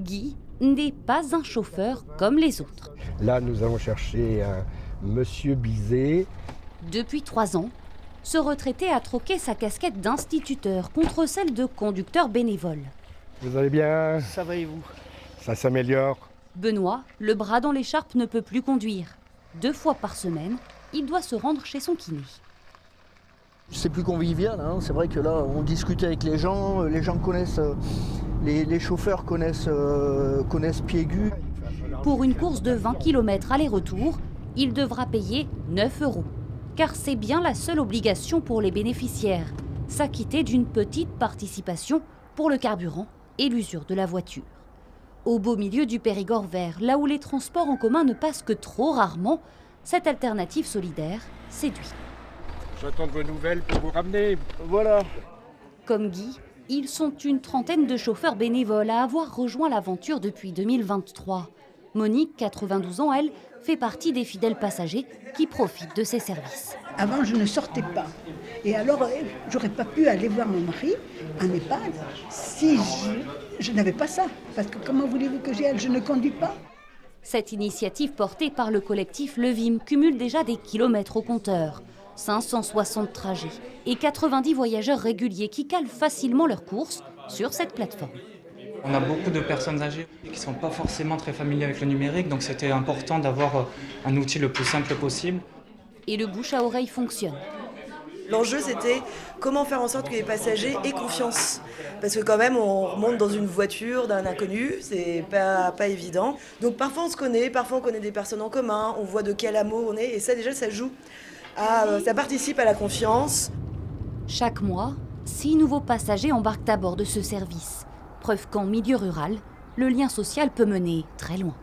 Guy n'est pas un chauffeur comme les autres. Là, nous allons chercher un monsieur Bizet. Depuis 3 ans, ce retraité a troqué sa casquette d'instituteur contre celle de conducteur bénévole. Vous allez bien? Ça va et vous? Ça s'améliore. Benoît, le bras dans l'écharpe, ne peut plus conduire. 2 fois par semaine, il doit se rendre chez son kiné. C'est plus convivial, hein. C'est vrai que là, on discute avec les gens connaissent, les chauffeurs connaissent Piégu. Pour une course de 20 km aller-retour, il devra payer 9 €. Car c'est bien la seule obligation pour les bénéficiaires, s'acquitter d'une petite participation pour le carburant et l'usure de la voiture. Au beau milieu du Périgord vert, là où les transports en commun ne passent que trop rarement, cette alternative solidaire séduit. J'attends de vos nouvelles pour vous ramener. Voilà. Comme Guy, ils sont une trentaine de chauffeurs bénévoles à avoir rejoint l'aventure depuis 2023. Monique, 92 ans, elle, fait partie des fidèles passagers qui profitent de ces services. Avant, je ne sortais pas. Et alors, j'aurais pas pu aller voir mon mari en EHPAD si je n'avais pas ça. Parce que comment voulez-vous que j'y aille? Je ne conduis pas. Cette initiative portée par le collectif Levim cumule déjà des kilomètres au compteur. 560 trajets et 90 voyageurs réguliers qui calent facilement leurs courses sur cette plateforme. On a beaucoup de personnes âgées qui ne sont pas forcément très familières avec le numérique, donc c'était important d'avoir un outil le plus simple possible. Et le bouche à oreille fonctionne. L'enjeu, c'était comment faire en sorte que les passagers aient confiance. Parce que quand même, on remonte dans une voiture d'un inconnu, c'est pas évident. Donc parfois on se connaît, parfois on connaît des personnes en commun, on voit de quel amour on est, et ça déjà, ça joue. Ça participe à la confiance. Chaque mois, 6 nouveaux passagers embarquent à bord de ce service. Preuve qu'en milieu rural, le lien social peut mener très loin.